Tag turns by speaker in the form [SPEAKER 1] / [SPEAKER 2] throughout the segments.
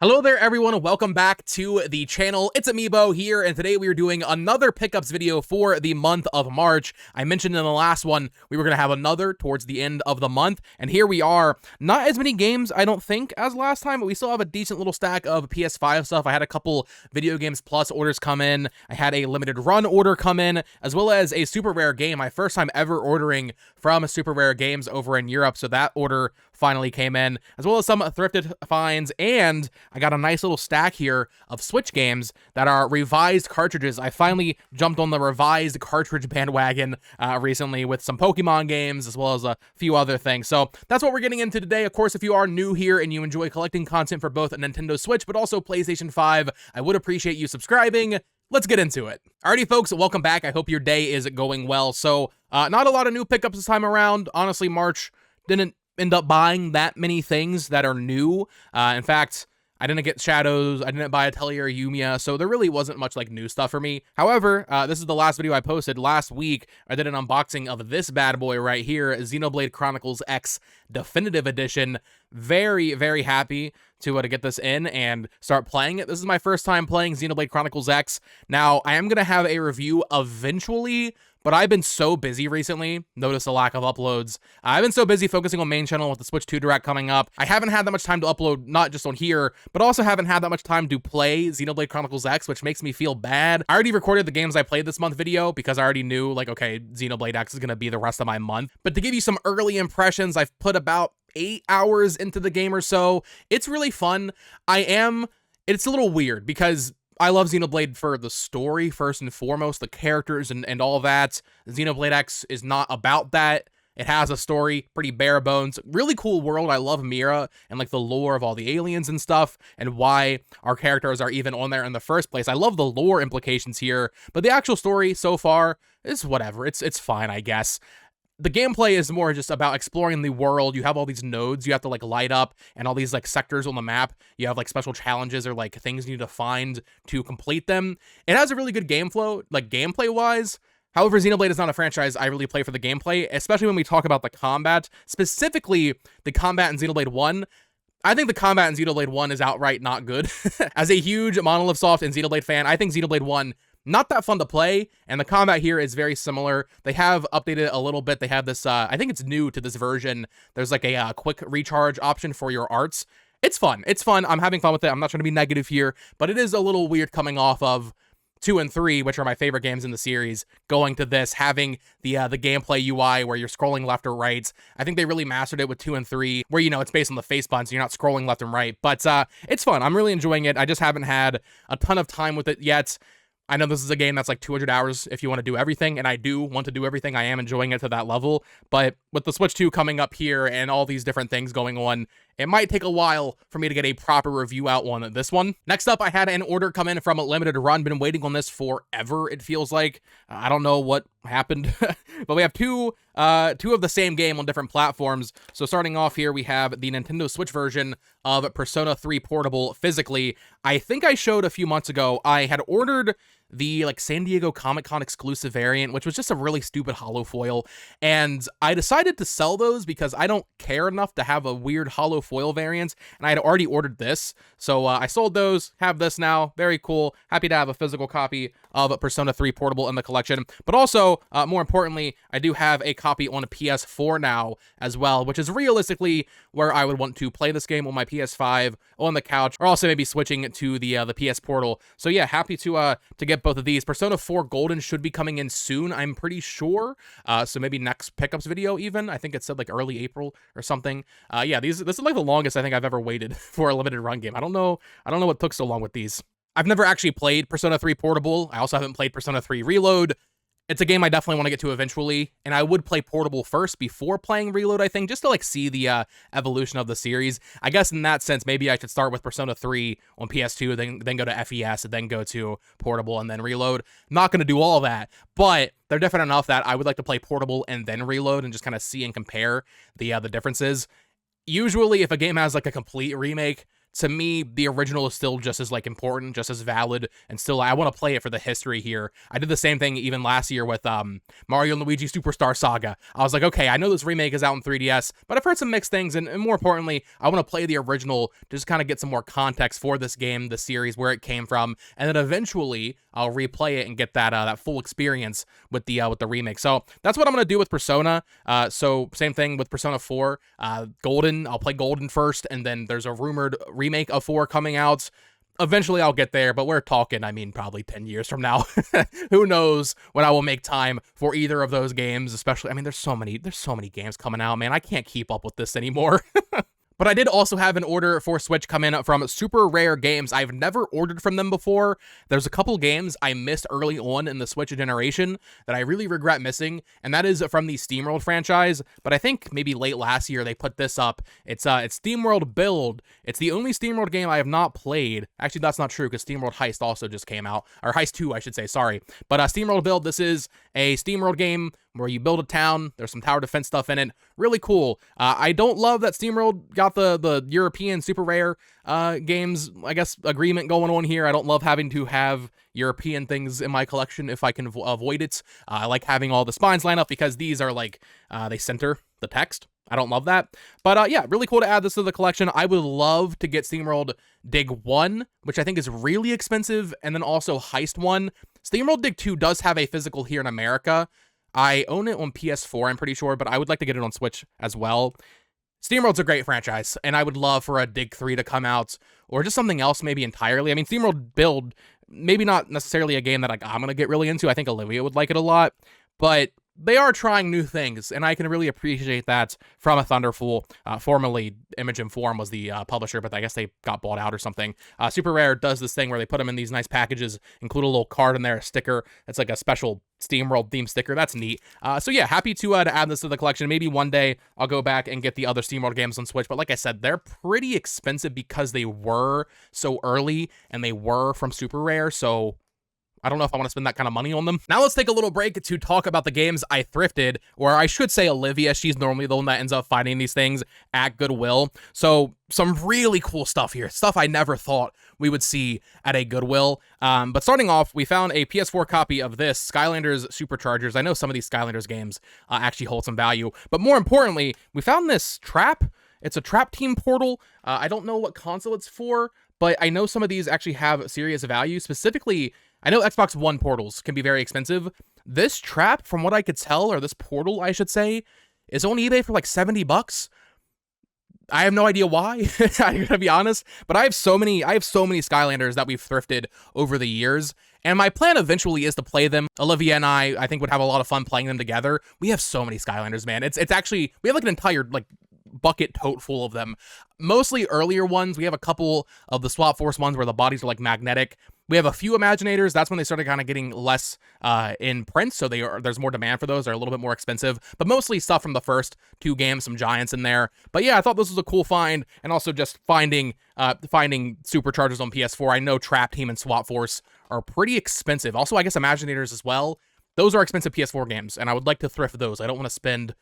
[SPEAKER 1] Hello there everyone, welcome back to the channel. It's-A-Mii here, and today we are doing another pickups video for the month of March. I mentioned in the last one we were going to have another towards the end of the month, and here we are. Not as many games, I don't think, as last time, but we still have a decent little stack of PS5 stuff. I had a couple Video Games Plus orders come in, I had a limited run order come in, as well as a super rare game, my first time ever ordering from super rare games over in Europe, so that order finally came in, as well as some thrifted finds, and I got a nice little stack here of Switch games that are revised cartridges. I finally jumped on the revised cartridge bandwagon recently with some Pokemon games, as well as a few other things. So that's what we're getting into today. Of course, if you are new here and you enjoy collecting content for both Nintendo Switch, but also PlayStation 5, I would appreciate you subscribing. Let's get into it. Alrighty, folks, welcome back. I hope your day is going well. So, not a lot of new pickups this time around. Honestly, March didn't end up buying that many things that are new. In fact, I didn't get Shadows, I didn't buy Atelier Yumiya, so there really wasn't much like new stuff for me. However, this is the last video I posted last week. I did an unboxing of this bad boy right here, Xenoblade Chronicles X Definitive Edition. Very, very happy to get this in and start playing it. This is my first time playing Xenoblade Chronicles X. Now, I am going to have a review eventually, but I've been so busy recently. Notice the lack of uploads. I've been so busy focusing on main channel with the Switch 2 Direct coming up. I haven't had that much time to upload, not just on here, but also haven't had that much time to play Xenoblade Chronicles X, which makes me feel bad. I already recorded the games I played this month video because I already knew, like, okay, Xenoblade X is going to be the rest of my month. But to give you some early impressions, I've put about 8 hours into the game or so. It's really fun. It's a little weird because I love Xenoblade for the story, first and foremost, the characters and all that. Xenoblade X is not about that. It has a story, pretty bare bones, really cool world. I love Mira and like the lore of all the aliens and stuff and why our characters are even on there in the first place. I love the lore implications here, but the actual story so far is whatever. It's fine, I guess. The gameplay is more just about exploring the world. You have all these nodes you have to like light up and all these like sectors on the map. You have like special challenges or like things you need to find to complete them. It has a really good game flow, like gameplay wise. However, Xenoblade is not a franchise I really play for the gameplay, especially when we talk about the combat, specifically the combat in Xenoblade 1. I think the combat in Xenoblade 1 is outright not good. As a huge Monolith Soft and Xenoblade fan, I think Xenoblade 1 not that fun to play, and the combat here is very similar. They have updated a little bit. They have this, I think it's new to this version. There's like a quick recharge option for your arts. It's fun. It's fun. I'm having fun with it. I'm not trying to be negative here, but it is a little weird coming off of 2 and 3, which are my favorite games in the series, going to this, having the gameplay UI where you're scrolling left or right. I think they really mastered it with 2 and 3, where, you know, it's based on the face button, so you're not scrolling left and right. But it's fun. I'm really enjoying it. I just haven't had a ton of time with it yet. I know this is a game that's like 200 hours if you want to do everything, and I do want to do everything. I am enjoying it to that level, but with the Switch 2 coming up here and all these different things going on, it might take a while for me to get a proper review out on this one. Next up, I had an order come in from a limited run. Been waiting on this forever, it feels like. I don't know what happened, but we have two of the same game on different platforms. So starting off here, we have the Nintendo Switch version of Persona 3 Portable physically. I think I showed a few months ago, I had ordered the like San Diego Comic-Con exclusive variant, which was just a really stupid holo foil, and I decided to sell those because I don't care enough to have a weird holo foil variant, and I had already ordered this, so I sold those, have this now, very cool, happy to have a physical copy of Persona 3 Portable in the collection, but also, more importantly, I do have a copy on a PS4 now as well, which is realistically where I would want to play this game on my PS5, on the couch, or also maybe switching to the PS Portal. So yeah, happy to get both of these. Persona 4 Golden should be coming in soon, I'm pretty sure. So maybe next pickups video even. I think it said like early April or something. Yeah, this is like the longest I think I've ever waited for a limited run game. I don't know what took so long with these. I've never actually played Persona 3 Portable. I also haven't played Persona 3 Reload. It's a game I definitely want to get to eventually, and I would play Portable first before playing Reload, I think, just to like see the evolution of the series. I guess in that sense, maybe I should start with Persona 3 on PS2, then go to FES, and then go to Portable, and then Reload. Not going to do all that, but they're different enough that I would like to play Portable and then Reload and just kind of see and compare the differences. Usually, if a game has like a complete remake, to me, the original is still just as like important, just as valid, and still I want to play it for the history here. I did the same thing even last year with Mario and Luigi Superstar Saga. I was like, okay, I know this remake is out in 3DS, but I've heard some mixed things, and more importantly, I want to play the original to just kind of get some more context for this game, the series, where it came from, and then eventually I'll replay it and get that full experience with the remake. So that's what I'm gonna do with Persona. So same thing with Persona 4, Golden. I'll play Golden first, and then there's a rumored remake of 4 coming out. Eventually I'll get there, but we're talking, I mean, probably 10 years from now. Who knows when I will make time for either of those games, especially, I mean, there's so many games coming out, man. I can't keep up with this anymore. But I did also have an order for Switch come in from Super Rare Games. I've never ordered from them before. There's a couple games I missed early on in the Switch generation that I really regret missing, and that is from the SteamWorld franchise. But I think maybe late last year they put this up. It's SteamWorld Build. It's the only SteamWorld game I have not played. Actually, that's not true because SteamWorld Heist also just came out, or Heist 2, I should say. Sorry, but SteamWorld Build. This is a SteamWorld game where you build a town. There's some tower defense stuff in it. Really cool. I don't love that SteamWorld got the European Super Rare games, I guess, agreement going on here. I don't love having to have European things in my collection if I can avoid it. I like having all the spines line up because these are like, they center the text. I don't love that. But yeah, really cool to add this to the collection. I would love to get SteamWorld Dig 1, which I think is really expensive, and then also Heist 1. SteamWorld Dig 2 does have a physical here in America. I own it on PS4, I'm pretty sure, but I would like to get it on Switch as well. SteamWorld's a great franchise, and I would love for a Dig 3 to come out, or just something else maybe entirely. I mean, SteamWorld Build, maybe not necessarily a game that I'm going to get really into. I think Olivia would like it a lot, but they are trying new things, and I can really appreciate that from a Thunderful. Formerly, Image and Form was the publisher, but I guess they got bought out or something. Super Rare does this thing where they put them in these nice packages, include a little card in there, a sticker. It's like a special SteamWorld theme sticker. That's neat. So yeah, happy to add this to the collection. Maybe one day I'll go back and get the other SteamWorld games on Switch, but like I said, they're pretty expensive because they were so early, and they were from Super Rare, so I don't know if I want to spend that kind of money on them. Now let's take a little break to talk about the games I thrifted, or I should say Olivia. She's normally the one that ends up finding these things at Goodwill. So some really cool stuff here. Stuff I never thought we would see at a Goodwill. But starting off, we found a PS4 copy of this, Skylanders Superchargers. I know some of these Skylanders games actually hold some value. But more importantly, we found this trap. It's a trap team portal. I don't know what console it's for, but I know some of these actually have serious value. Specifically, I know Xbox One portals can be very expensive. This trap, from what I could tell, or this portal, I should say, is on eBay for like $70. I have no idea why, I gotta be honest, but I have so many Skylanders that we've thrifted over the years, and my plan eventually is to play them. Olivia and I think would have a lot of fun playing them together. We have so many Skylanders, man. It's actually, we have like an entire like bucket tote full of them. Mostly earlier ones. We have a couple of the Swap Force ones where the bodies are like magnetic. We have a few Imaginators. That's when they started kind of getting less in print, so there's more demand for those. They're a little bit more expensive, but mostly stuff from the first 2 games, some Giants in there. But yeah, I thought this was a cool find, and also just finding Superchargers on PS4. I know Trap Team and Swap Force are pretty expensive. Also, I guess Imaginators as well. Those are expensive PS4 games, and I would like to thrift those. I don't want to spend,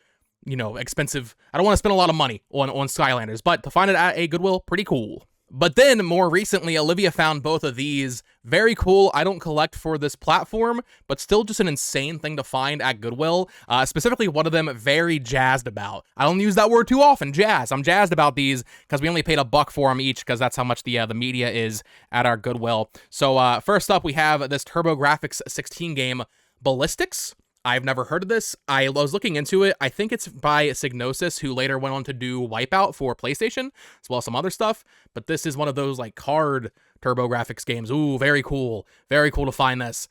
[SPEAKER 1] I don't want to spend a lot of money on Skylanders, but to find it at a Goodwill, pretty cool. But then, more recently, Olivia found both of these. Very cool. I don't collect for this platform, but still just an insane thing to find at Goodwill. Specifically, one of them very jazzed about. I don't use that word too often, jazz. I'm jazzed about these because we only paid $1 for them each because that's how much the media is at our Goodwill. So first up, we have this TurboGrafx 16 game, Ballistics. I've never heard of this. I was looking into it. I think it's by Psygnosis, who later went on to do Wipeout for PlayStation, as well as some other stuff. But this is one of those like card TurboGrafx games. Ooh, very cool. Very cool to find this.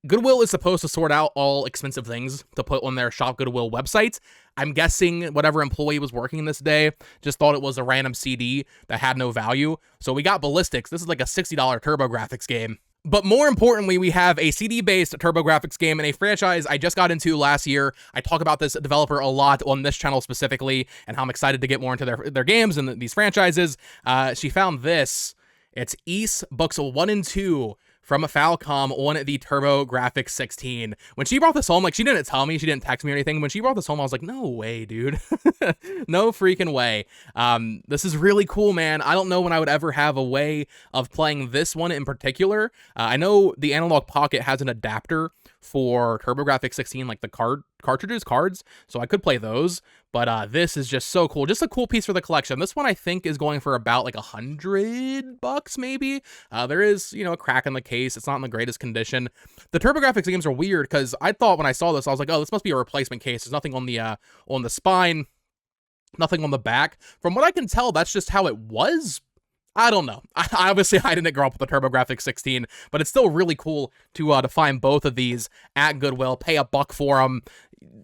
[SPEAKER 1] Goodwill is supposed to sort out all expensive things to put on their Shop Goodwill website. I'm guessing whatever employee was working this day just thought it was a random CD that had no value. So we got Ballistics. This is like a $60 TurboGrafx game. But more importantly, we have a CD-based TurboGrafx game and a franchise I just got into last year. I talk about this developer a lot on this channel specifically, and how I'm excited to get more into their games and these franchises. She found this. It's Ys Books 1 and 2 from Falcom on the TurboGrafx 16. When she brought this home, like, she didn't tell me, she didn't text me or anything. When she brought this home, I was like, no way, dude. No freaking way. This is really cool, man. I don't know when I would ever have a way of playing this one in particular. I know the Analog Pocket has an adapter for TurboGrafx 16, like the cards, so I could play those, but this is just so cool. Just a cool piece for the collection. This one I think is going for about like $100 maybe. There is, you know, a crack in the case. It's not in the greatest condition. The TurboGrafx games are weird because I thought when I saw this, I was like, oh, this must be a replacement case. There's nothing on the spine, nothing on the back. From what I can tell, that's just how it was. I don't know. Obviously, I didn't grow up with the TurboGrafx 16, but it's still really cool to find both of these at Goodwill. Pay $1 for them.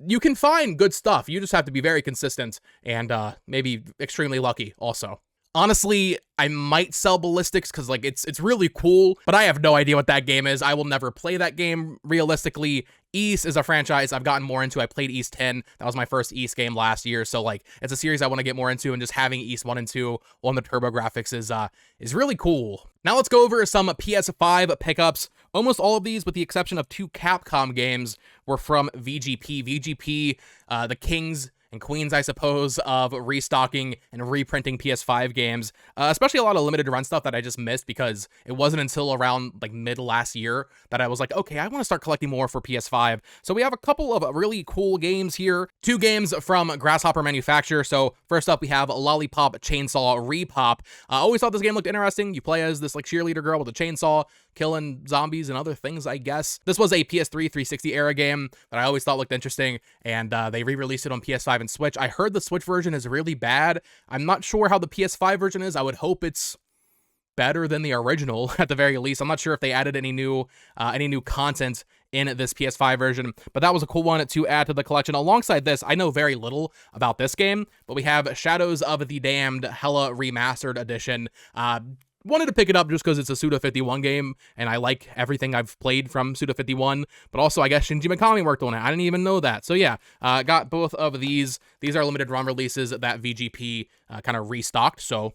[SPEAKER 1] You can find good stuff. You just have to be very consistent and maybe extremely lucky also. Honestly, I might sell Ballistics because, like, it's really cool, but I have no idea what that game is. I will never play that game realistically. Ys is a franchise I've gotten more into. I played Ys 10. That was my first Ys game last year, so, like, it's a series I want to get more into, and just having Ys 1 and 2 on the TurboGrafx is really cool. Now let's go over some PS5 pickups. Almost all of these, with the exception of 2 Capcom games, were from VGP. VGP, the kings and queens, I suppose, of restocking and reprinting PS5 games, especially a lot of limited run stuff that I just missed because it wasn't until around like mid last year that I was like, okay, I want to start collecting more for PS5. So we have a couple of really cool games here. 2 games from Grasshopper Manufacture. So first up, we have Lollipop Chainsaw Repop. I always thought this game looked interesting. You play as this like cheerleader girl with a chainsaw, killing zombies and other things, I guess. This was a PS3 360 era game that I always thought looked interesting, and they re-released it on PS5 and Switch. I heard the Switch version is really bad. I'm not sure how the PS5 version is. I would hope it's better than the original at the very least. I'm not sure if they added any new content in this PS5 version, but that was a cool one to add to the collection. Alongside this, I know very little about this game, but we have Shadows of the Damned Hella Remastered Edition. Wanted to pick it up just because it's a Suda51 game, and I like everything I've played from Suda51, but also I guess Shinji Mikami worked on it. I didn't even know that. So yeah, got both of these. These are limited run releases that VGP kind of restocked, so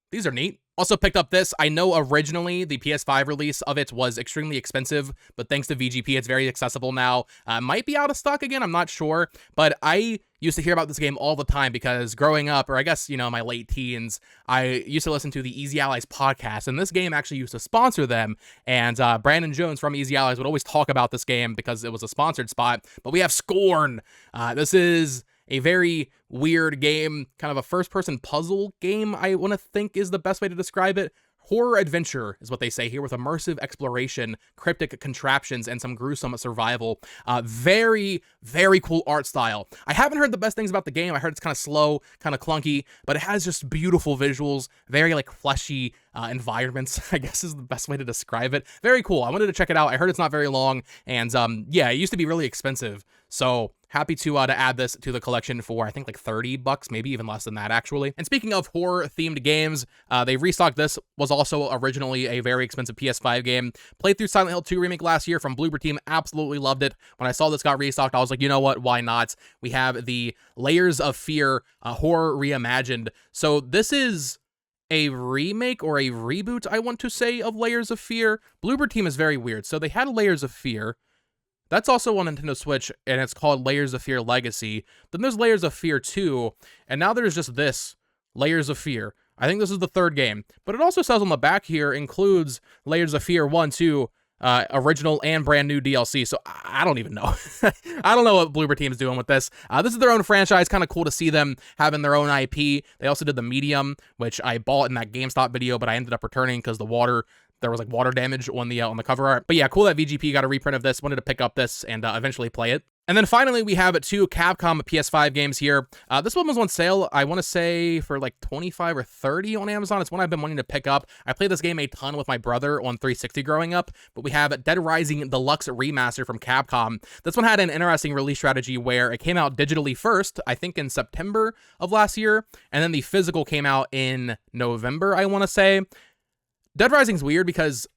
[SPEAKER 1] these are neat. Also picked up this. I know originally the PS5 release of it was extremely expensive, but thanks to VGP, it's very accessible now. Might be out of stock again, I'm not sure, but I used to hear about this game all the time because growing up, or I guess, you know, my late teens, I used to listen to the Easy Allies podcast, and this game actually used to sponsor them, and Brandon Jones from Easy Allies would always talk about this game because it was a sponsored spot. But we have Scorn. This is a very weird game, kind of a first-person puzzle game, I want to think is the best way to describe it. Horror adventure is what they say here, with immersive exploration, cryptic contraptions, and some gruesome survival. Very, very cool art style. I haven't heard the best things about the game. I heard it's kind of slow, kind of clunky, but it has just beautiful visuals, very like fleshy environments, I guess is the best way to describe it. Very cool. I wanted to check it out. I heard it's not very long, and yeah, it used to be really expensive. So happy to add this to the collection for, I think, like $30, maybe even less than that, actually. And speaking of horror-themed games, they restocked this. Was also originally a very expensive PS5 game. Played through Silent Hill 2 Remake last year from Bloober Team. Absolutely loved it. When I saw this got restocked, I was like, you know what? Why not? We have the Layers of Fear horror reimagined. So this is a remake or a reboot, I want to say, of Layers of Fear. Bloober Team is very weird. So they had Layers of Fear. That's also on Nintendo Switch, and it's called Layers of Fear Legacy. Then there's Layers of Fear 2, and now there's just this, Layers of Fear. I think this is the 3rd game. But it also says on the back here, includes Layers of Fear 1, 2, original and brand new DLC, so I don't even know. I don't know what Bloober Team is doing with this. This is their own franchise. Kind of cool to see them having their own IP. They also did The Medium, which I bought in that GameStop video, but I ended up returning because there was like water damage on the cover art. But yeah, cool that VGP got a reprint of this. Wanted to pick up this and eventually play it. And then finally, we have 2 Capcom PS5 games here. This one was on sale, I want to say, for like 25 or 30 on Amazon. It's one I've been wanting to pick up. I played this game a ton with my brother on 360 growing up, but we have Dead Rising Deluxe Remaster from Capcom. This one had an interesting release strategy where it came out digitally first, I think in September of last year, and then the physical came out in November, I want to say. Dead Rising's weird because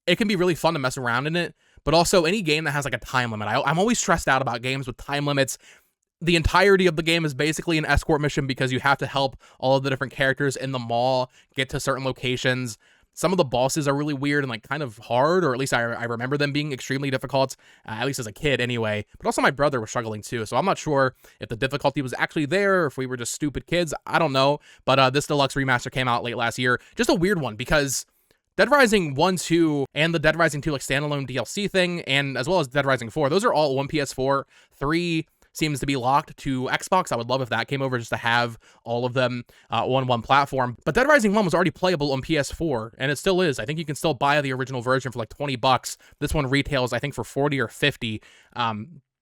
[SPEAKER 1] it can be really fun to mess around in it, but also any game that has like a time limit. I'm always stressed out about games with time limits. The entirety of the game is basically an escort mission because you have to help all of the different characters in the mall get to certain locations. Some of the bosses are really weird and like kind of hard, or at least I remember them being extremely difficult, at least as a kid anyway. But also my brother was struggling too, so I'm not sure if the difficulty was actually there or if we were just stupid kids. I don't know. But this deluxe remaster came out late last year. Just a weird one because Dead Rising 1, 2, and the Dead Rising 2 like standalone DLC thing, and as well as Dead Rising 4, those are all on PS4. 3 seems to be locked to Xbox. I would love if that came over just to have all of them on one platform. But Dead Rising 1 was already playable on PS4, and it still is. I think you can still buy the original version for like $20. This one retails, I think, for 40 or 50.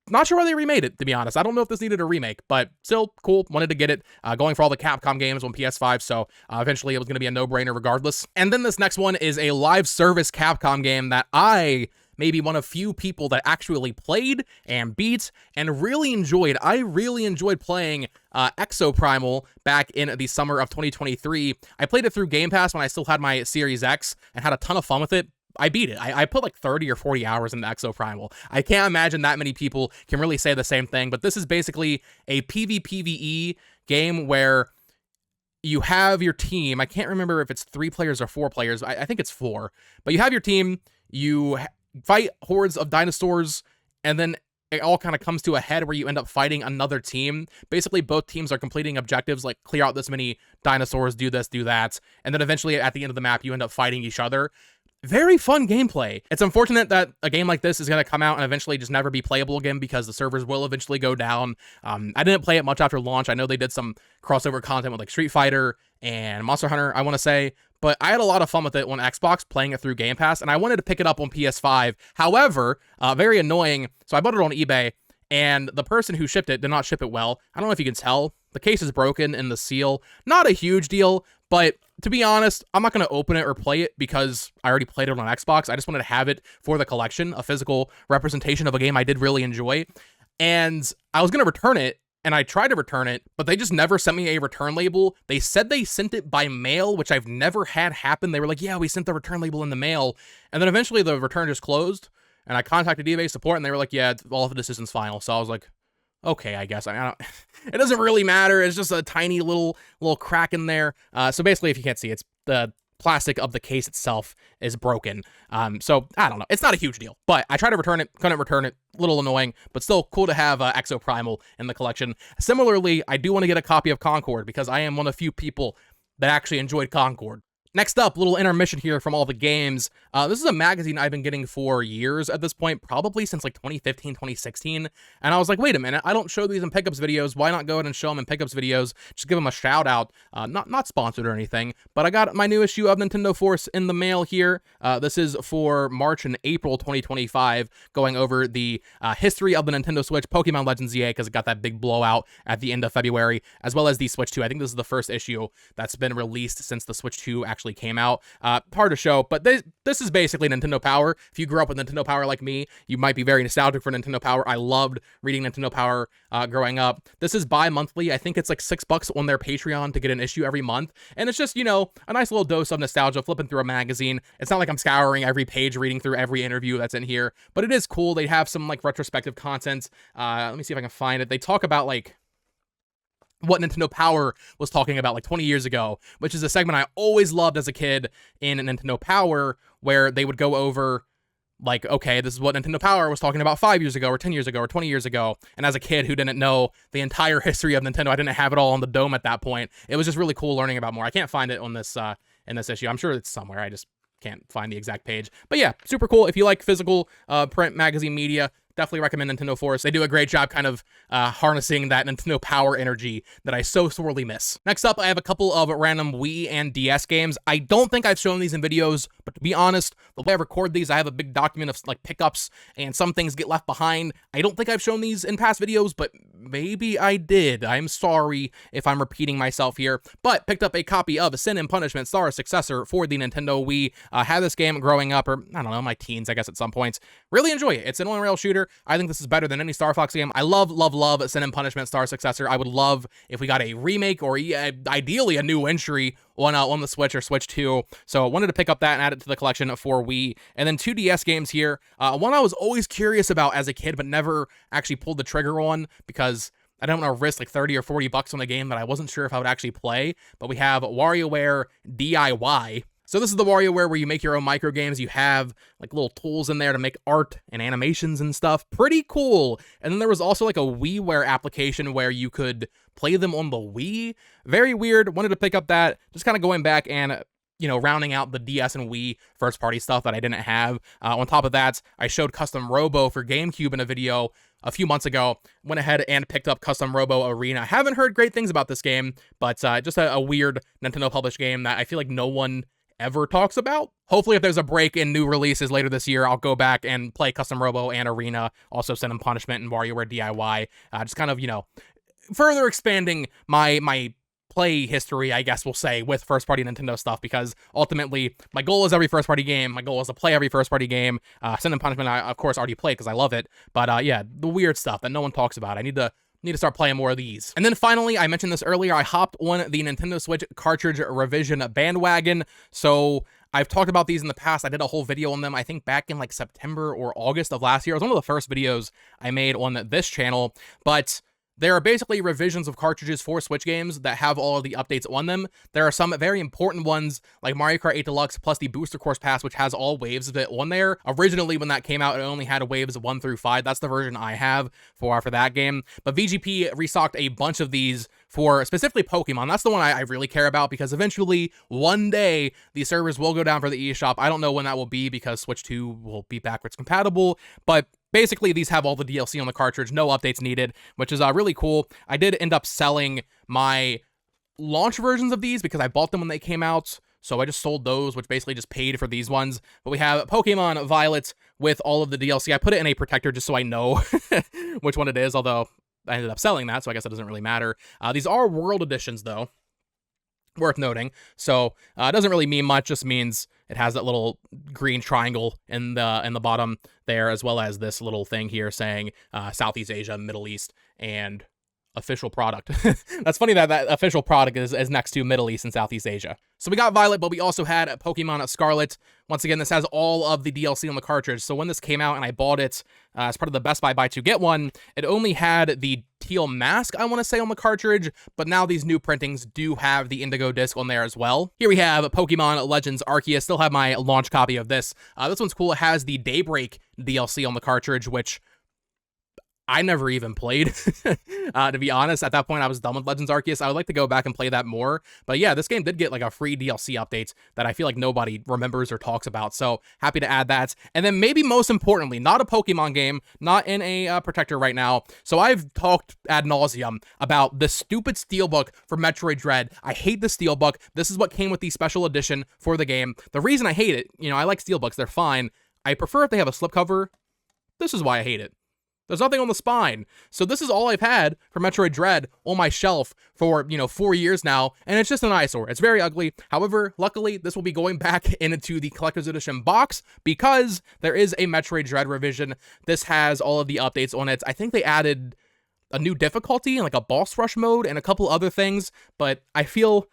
[SPEAKER 1] Not sure why they remade it, to be honest. I don't know if this needed a remake, but still cool. Wanted to get it. Going for all the Capcom games on PS5, so eventually it was going to be a no-brainer regardless. And then this next one is a live service Capcom game that I may be one of few people that actually played and beat and really enjoyed. I really enjoyed playing Its-A-Mii back in the summer of 2023. I played it through Game Pass when I still had my Series X and had a ton of fun with it. I beat it. I put like 30 or 40 hours into Its-A-Mii. I can't imagine that many people can really say the same thing, but this is basically a PvPvE game where you have your team. I can't remember if it's 3 players or 4 players. I think it's 4. But you have your team, you fight hordes of dinosaurs, and then it all kind of comes to a head where you end up fighting another team. Basically, both teams are completing objectives like clear out this many dinosaurs, do this, do that, and then eventually at the end of the map, you end up fighting each other. Very fun gameplay. It's unfortunate that a game like this is going to come out and eventually just never be playable again because the servers will eventually go down. I didn't play it much after launch. I know they did some crossover content with like Street Fighter and Monster Hunter, I want to say, but I had a lot of fun with it on Xbox, playing it through Game Pass, and I wanted to pick it up on PS5. However, very annoying, so I bought it on eBay, and the person who shipped it did not ship it well. I don't know if you can tell. The case is broken in the seal. Not a huge deal, but to be honest, I'm not going to open it or play it because I already played it on Xbox. I just wanted to have it for the collection, a physical representation of a game I did really enjoy. And I was going to return it, and I tried to return it, but they just never sent me a return label. They said they sent it by mail, which I've never had happen. They were like, yeah, we sent the return label in the mail. And then eventually the return just closed, and I contacted eBay support, and they were like, yeah, all of the decision's final. So I was like, okay, I guess. I don't, it doesn't really matter. It's just a tiny little crack in there. So basically, if you can't see, it's the plastic of the case itself is broken. So I don't know. It's not a huge deal, but I tried to return it, couldn't return it. A little annoying, but still cool to have Its-A-Mii in the collection. Similarly, I do want to get a copy of Concord because I am one of few people that actually enjoyed Concord. Next up, little intermission here from all the games. This is a magazine I've been getting for years at this point, probably since like 2015, 2016. And I was like, wait a minute, I don't show these in pickups videos. Why not go ahead and show them in pickups videos? Just give them a shout out. Not sponsored or anything, but I got my new issue of Nintendo Force in the mail here. This is for March and April 2025, going over the history of the Nintendo Switch, Pokemon Legends EA, because it got that big blowout at the end of February, as well as the Switch 2. I think this is the first issue that's been released since the Switch 2 actually came out. Hard to show, but this is basically Nintendo Power. If you grew up with Nintendo Power like me, you might be very nostalgic for Nintendo Power. I loved reading Nintendo Power growing up. This is bi-monthly. I think it's like $6 on their Patreon to get an issue every month, and it's just, you know, a nice little dose of nostalgia flipping through a magazine. It's not like I'm scouring every page, reading through every interview that's in here, but it is cool. They have some like retrospective content. Let me see if I can find it. They talk about like what Nintendo Power was talking about like 20 years ago, which is a segment I always loved as a kid in Nintendo Power, where they would go over like, okay, this is what Nintendo Power was talking about 5 years ago or 10 years ago or 20 years ago. And as a kid who didn't know the entire history of Nintendo, I didn't have it all on the dome at that point. It was just really cool learning about more. I can't find it on this in this issue. I'm sure it's somewhere. I just can't find the exact page. But yeah, super cool. If you like physical print magazine media, definitely recommend Nintendo Force. They do a great job kind of harnessing that Nintendo Power energy that I so sorely miss. Next up, I have a couple of random Wii and DS games. I don't think I've shown these in videos, but to be honest, the way I record these, I have a big document of like pickups, and some things get left behind. I don't think I've shown these in past videos, but maybe I did. I'm sorry if I'm repeating myself here, but picked up a copy of Sin and Punishment: Star Successor for the Nintendo Wii. Had this game growing up, or I don't know, my teens, I guess at some points. Really enjoy it. It's an on-rail shooter. I think this is better than any Star Fox game. I love Sin and Punishment: Star Successor. I would love if we got a remake or ideally a new entry on the Switch or Switch 2. So I wanted to pick up that and add it to the collection for Wii. And then 2 DS games here. One I was always curious about as a kid, but never actually pulled the trigger on because I don't want to risk like 30 or 40 bucks on a game that I wasn't sure if I would actually play. But we have WarioWare DIY. So this is the WarioWare where you make your own micro games. You have like little tools in there to make art and animations and stuff. Pretty cool. And then there was also like a WiiWare application where you could play them on the Wii. Very weird. Wanted to pick up that. Just kind of going back and, you know, rounding out the DS and Wii first-party stuff that I didn't have. On top of that, I showed Custom Robo for GameCube in a video a few months ago. Went ahead and picked up Custom Robo Arena. Haven't heard great things about this game, but just a weird Nintendo-published game that I feel like no one ever talks about. Hopefully, if there's a break in new releases later this year, I'll go back and play Custom Robo and Arena. Also, Sin and Punishment and WarioWare DIY. Just kind of, you know, further expanding my play history, I guess we'll say, with first-party Nintendo stuff, because ultimately, my goal is every first-party game. My goal is to play every first-party game. Sin and Punishment, I, of course, already played because I love it. But yeah, the weird stuff that no one talks about. I need to start playing more of these. And then finally, I mentioned this earlier, I hopped on the Nintendo Switch cartridge revision bandwagon. So I've talked about these in the past. I did a whole video on them, I think back in like September or August of last year. It was one of the first videos I made on this channel, but there are basically revisions of cartridges for Switch games that have all of the updates on them. There are some very important ones, like Mario Kart 8 Deluxe plus the Booster Course Pass, which has all waves of it on there. Originally, when that came out, it only had waves 1 through 5. That's the version I have for that game. But VGP restocked a bunch of these for specifically Pokemon. That's the one I really care about, because eventually, one day, these servers will go down for the eShop. I don't know when that will be, because Switch 2 will be backwards compatible, but basically, these have all the DLC on the cartridge, no updates needed, which is really cool. I did end up selling my launch versions of these because I bought them when they came out, so I just sold those, which basically just paid for these ones. But we have Pokemon Violet with all of the DLC. I put it in a protector just so I know which one it is, although I ended up selling that, so I guess it doesn't really matter. These are World Editions, though, worth noting. So it doesn't really mean much, just means it has that little green triangle in the bottom there, as well as this little thing here saying Southeast Asia, Middle East, and official product. That's funny that that official product is next to Middle East and Southeast Asia. So we got Violet, but we also had Pokemon Scarlet. Once again, this has all of the DLC on the cartridge. So when this came out and I bought it as part of the Best Buy Buy 2 Get 1, it only had the teal mask, I want to say, on the cartridge, but now these new printings do have the indigo disc on there as well. Here we have Pokemon Legends Arceus. Still have my launch copy of this. This one's cool. It has the Daybreak DLC on the cartridge, which I never even played, to be honest. At that point, I was done with Legends Arceus. I would like to go back and play that more. But yeah, this game did get like a free DLC update that I feel like nobody remembers or talks about. So happy to add that. And then maybe most importantly, not a Pokemon game, not in a protector right now. So I've talked ad nauseum about the stupid Steelbook for Metroid Dread. I hate the Steelbook. This is what came with the special edition for the game. The reason I hate it, you know, I like Steelbooks. They're fine. I prefer if they have a slipcover. This is why I hate it. There's nothing on the spine. So this is all I've had for Metroid Dread on my shelf for, 4 years now, and it's just an eyesore. It's very ugly. However, luckily, this will be going back into the Collector's Edition box because there is a Metroid Dread revision. This has all of the updates on it. I think they added a new difficulty and like a boss rush mode and a couple other things, but I feel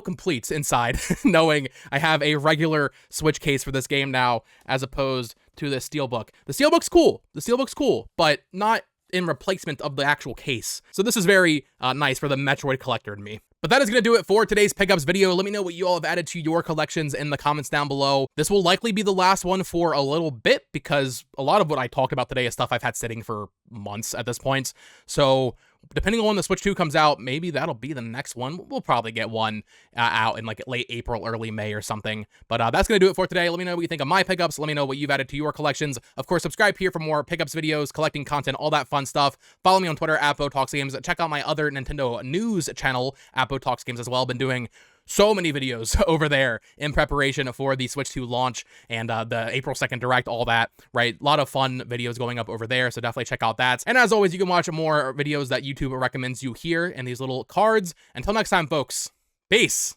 [SPEAKER 1] complete inside knowing I have a regular Switch case for this game now as opposed to the Steelbook. The Steelbook's cool. The Steelbook's cool, but not in replacement of the actual case. So this is very nice for the Metroid collector in me. But that is going to do it for today's pickups video. Let me know what you all have added to your collections in the comments down below. This will likely be the last one for a little bit because a lot of what I talked about today is stuff I've had sitting for months at this point. So depending on when the Switch 2 comes out, maybe that'll be the next one. We'll probably get one out in like late April, early May or something. But that's going to do it for today. Let me know what you think of my pickups. Let me know what you've added to your collections. Of course, subscribe here for more pickups videos, collecting content, all that fun stuff. Follow me on Twitter at BoTalksGames. Check out my other Nintendo news channel at BoTalksGames as well. Been doing so many videos over there in preparation for the Switch 2 launch and the April 2nd Direct, all that, right? A lot of fun videos going up over there, so definitely check out that. And as always, you can watch more videos that YouTube recommends you here in these little cards. Until next time, folks, peace!